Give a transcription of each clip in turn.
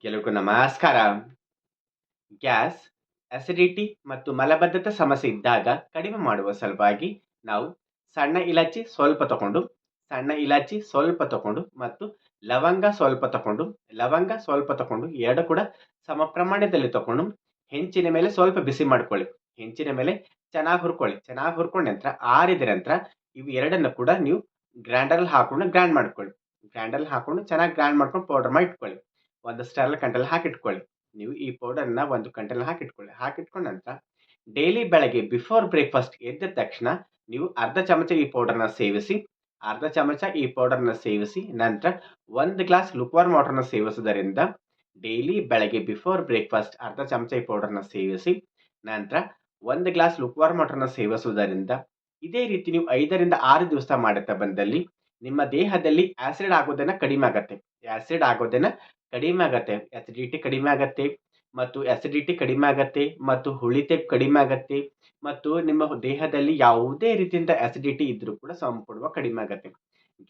ಕೆಲವರಿಗೂ ನಮಸ್ಕಾರ. Gas, acidity ಮತ್ತು ಮಲಬದ್ಧತೆ ಸಮಸ್ಯೆ ಇದ್ದಾಗ ಕಡಿಮೆ ಮಾಡುವ ಸಲುವಾಗಿ ನಾವು ಸಣ್ಣ ಇಲಾಚಿ ಸ್ವಲ್ಪ ತಕೊಂಡು ಮತ್ತು ಲವಂಗ ಸ್ವಲ್ಪ ತಕೊಂಡು ಎರಡು ಕೂಡ ಸಮ ಪ್ರಮಾಣದಲ್ಲಿ ತಕೊಂಡು ಹೆಂಚಿನ ಮೇಲೆ ಸ್ವಲ್ಪ ಬಿಸಿ ಮಾಡ್ಕೊಳ್ಳಿ. ಹೆಂಚಿನ ಮೇಲೆ ಚೆನ್ನಾಗಿ ಹುರ್ಕೊಂಡ ನಂತರ ಆರಿದ ನಂತರ ಇವು ಎರಡನ್ನು ಕೂಡ ನೀವು ಗ್ರೈಂಡ್ ಮಾಡ್ಕೊಳ್ಳಿ. ಗ್ರೈಂಡರ್ ಹಾಕೊಂಡು ಚೆನ್ನಾಗಿ ಗ್ರೈಂಡ್ ಮಾಡ್ಕೊಂಡು ಪೌಡರ್ ಮಾಡಿ ಇಟ್ಕೊಳ್ಳಿ. ಒಂದು ಸ್ಟೆರ್ಲ್ ಕಂಟಲ್ಲಿ ಹಾಕಿಟ್ಕೊಳ್ಳಿ. ನೀವು ಈ ಪೌಡರ್ನ ಒಂದು ಕಂಟಲ್ಲಿ ಹಾಕಿಟ್ಕೊಳ್ಳಿ. ಹಾಕಿಟ್ಕೊಂಡ ನಂತರ ಡೈಲಿ ಬೆಳಗ್ಗೆ ಬಿಫೋರ್ ಬ್ರೇಕ್ಫಾಸ್ಟ್ ಎದ್ದ ತಕ್ಷಣ ನೀವು ಅರ್ಧ ಚಮಚ ಈ ಪೌಡರ್ನ ಸೇವಿಸಿ ನಂತರ 1 ಗ್ಲಾಸ್ ಲುಕ್ವಾರ್ಮ್ ವಾಟರ್ನ ಸೇವಿಸುವುದರಿಂದ ಡೈಲಿ ಬೆಳಗ್ಗೆ ಬಿಫೋರ್ ಬ್ರೇಕ್ಫಾಸ್ಟ್ ಅರ್ಧ ಚಮಚ ಈ ಪೌಡರ್ನ ಸೇವಿಸಿ ನಂತರ 1 ಗ್ಲಾಸ್ ಲುಕ್ವಾರ್ಮ್ ವಾಟರ್ನ ಸೇವಿಸುವುದರಿಂದ ಇದೇ ರೀತಿ ನೀವು 5 ರಿಂದ 6 ದಿವಸ ಮಾಡುತ್ತಾ ಬಂದಲ್ಲಿ ನಿಮ್ಮ ದೇಹದಲ್ಲಿ ಆಸಿಡ್ ಆಗೋದನ್ನ ಕಡಿಮೆ ಆಗತ್ತೆ. ಅಸಿಡಿಟಿ ಕಡಿಮೆ ಆಗತ್ತೆ ಮತ್ತು ಹುಳಿತೆ ಕಡಿಮೆ ಆಗತ್ತೆ ಮತ್ತು ನಿಮ್ಮ ದೇಹದಲ್ಲಿ ಯಾವುದೇ ರೀತಿಯಿಂದ ಅಸಿಡಿಟಿ ಇದ್ರೂ ಕೂಡ ಸಂಪೂರ್ಣವಾಗಿ ಕಡಿಮೆ ಆಗತ್ತೆ.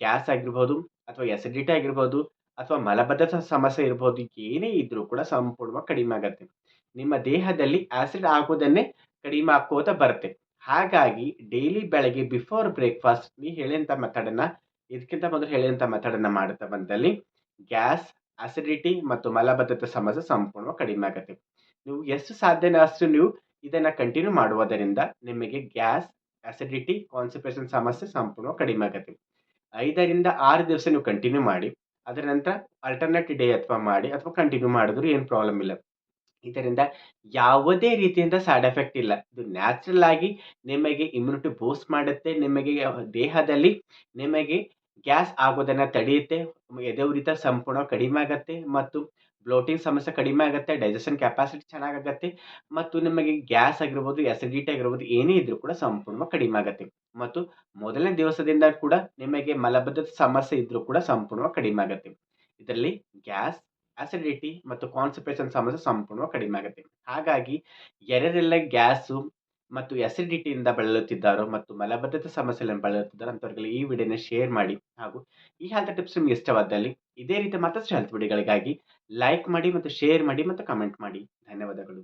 ಗ್ಯಾಸ್ ಆಗಿರ್ಬೋದು ಅಥವಾ ಅಸಿಡಿಟಿ ಆಗಿರ್ಬೋದು ಅಥವಾ ಮಲಬದ್ಧತೆ ಸಮಸ್ಯೆ ಇರ್ಬೋದು, ಏನೇ ಇದ್ರೂ ಕೂಡ ಸಂಪೂರ್ಣವಾಗಿ ಕಡಿಮೆ ಆಗತ್ತೆ. ನಿಮ್ಮ ದೇಹದಲ್ಲಿ ಆಸಿಡ್ ಆಗೋದನ್ನೇ ಕಡಿಮೆ ಆಕೋತ ಬರುತ್ತೆ. ಹಾಗಾಗಿ ಡೈಲಿ ಬೆಳಗ್ಗೆ ಬಿಫೋರ್ ಬ್ರೇಕ್ಫಾಸ್ಟ್ ಇದಕ್ಕಿಂತ ಮೊದಲು ಹೇಳಿದಂತ ಮೆಥಡನ್ನ ಮಾಡುತ್ತಾ ಬಂದಲ್ಲಿ ಗ್ಯಾಸ್, ಅಸಿಡಿಟಿ ಮತ್ತು ಮಲಬದ್ಧತೆ ಸಮಸ್ಯೆ ಸಂಪೂರ್ಣವಾಗಿ ಕಡಿಮೆ ಆಗತ್ತೆ. ನೀವು ಎಷ್ಟು ಸಾಧ್ಯನೋ ಅಷ್ಟು ನೀವು ಇದನ್ನ ಕಂಟಿನ್ಯೂ ಮಾಡುವುದರಿಂದ ನಿಮಗೆ ಗ್ಯಾಸ್, ಅಸಿಡಿಟಿ, ಕಾನ್ಸ್ಟಿಪೇಷನ್ ಸಮಸ್ಯೆ ಸಂಪೂರ್ಣವಾಗಿ ಕಡಿಮೆ ಆಗತ್ತೆ. 5 ರಿಂದ 6 ದಿವಸ ನೀವು ಕಂಟಿನ್ಯೂ ಮಾಡಿ. ಅದರ ನಂತರ ಅಲ್ಟರ್ನೇಟ್ ಡೇ ಅಥವಾ ಕಂಟಿನ್ಯೂ ಮಾಡಿದ್ರು ಏನು ಪ್ರಾಬ್ಲಮ್ ಇಲ್ಲ. ಇದರಿಂದ ಯಾವುದೇ ರೀತಿಯಿಂದ ಸೈಡ್ ಎಫೆಕ್ಟ್ ಇಲ್ಲ. ಇದು ನ್ಯಾಚುರಲ್ ಆಗಿ ನಿಮಗೆ ಇಮ್ಯುನಿಟಿ ಬೂಸ್ಟ್ ಮಾಡುತ್ತೆ. ನಿಮಗೆ ದೇಹದಲ್ಲಿ ನಿಮಗೆ ಗ್ಯಾಸ್ ಆಗೋದನ್ನ ತಡೆಯುತ್ತೆ. ಎದೆ ಉರಿತ ಸಂಪೂರ್ಣ ಕಡಿಮೆ ಆಗತ್ತೆ ಮತ್ತು ಬ್ಲೋಟಿಂಗ್ ಸಮಸ್ಯೆ ಕಡಿಮೆ ಆಗತ್ತೆ. ಡೈಜೆಷನ್ ಕೆಪಾಸಿಟಿ ಚೆನ್ನಾಗಾಗತ್ತೆ ಮತ್ತು ನಿಮಗೆ ಗ್ಯಾಸ್ ಆಗಿರ್ಬೋದು, ಅಸಿಡಿಟಿ ಆಗಿರ್ಬೋದು, ಏನೇ ಇದ್ರೂ ಕೂಡ ಸಂಪೂರ್ಣವಾಗಿ ಕಡಿಮೆ ಆಗತ್ತೆ ಮತ್ತು ಮೊದಲನೇ ದಿವಸದಿಂದ ಕೂಡ ನಿಮಗೆ ಮಲಬದ್ಧತೆ ಸಮಸ್ಯೆ ಇದ್ರೂ ಕೂಡ ಸಂಪೂರ್ಣವಾಗಿ ಕಡಿಮೆ ಆಗತ್ತೆ. ಇದರಲ್ಲಿ ಗ್ಯಾಸ್, ಅಸಿಡಿಟಿ ಮತ್ತು ಕಾನ್ಸ್ಟಿಪೇಷನ್ ಸಮಸ್ಯೆ ಸಂಪೂರ್ಣವಾಗಿ ಕಡಿಮೆ ಆಗುತ್ತೆ. ಹಾಗಾಗಿ ಯಾರ್ಯಾರೆಲ್ಲ ಗ್ಯಾಸು ಮತ್ತು ಅಸಿಡಿಟಿಯಿಂದ ಬಳಲುತ್ತಿದ್ದಾರೋ ಮತ್ತು ಮಲಬದ್ಧತೆ ಸಮಸ್ಯೆಯಿಂದ ಬಳಲುತ್ತಿದ್ದಾರೋ ಅಂಥವ್ರಿಗೆಲ್ಲ ಈ ವಿಡಿಯೋನ ಶೇರ್ ಮಾಡಿ. ಹಾಗೂ ಈ ಹೆಲ್ತ್ ಟಿಪ್ಸ್ ನಿಮ್ಗೆ ಇಷ್ಟವಾದಲ್ಲಿ ಇದೇ ರೀತಿ ಮತ್ತಷ್ಟು ಹೆಲ್ತ್ ವಿಡಿಯೋಗಳಿಗಾಗಿ ಲೈಕ್ ಮಾಡಿ ಮತ್ತು ಶೇರ್ ಮಾಡಿ ಮತ್ತು ಕಮೆಂಟ್ ಮಾಡಿ. ಧನ್ಯವಾದಗಳು.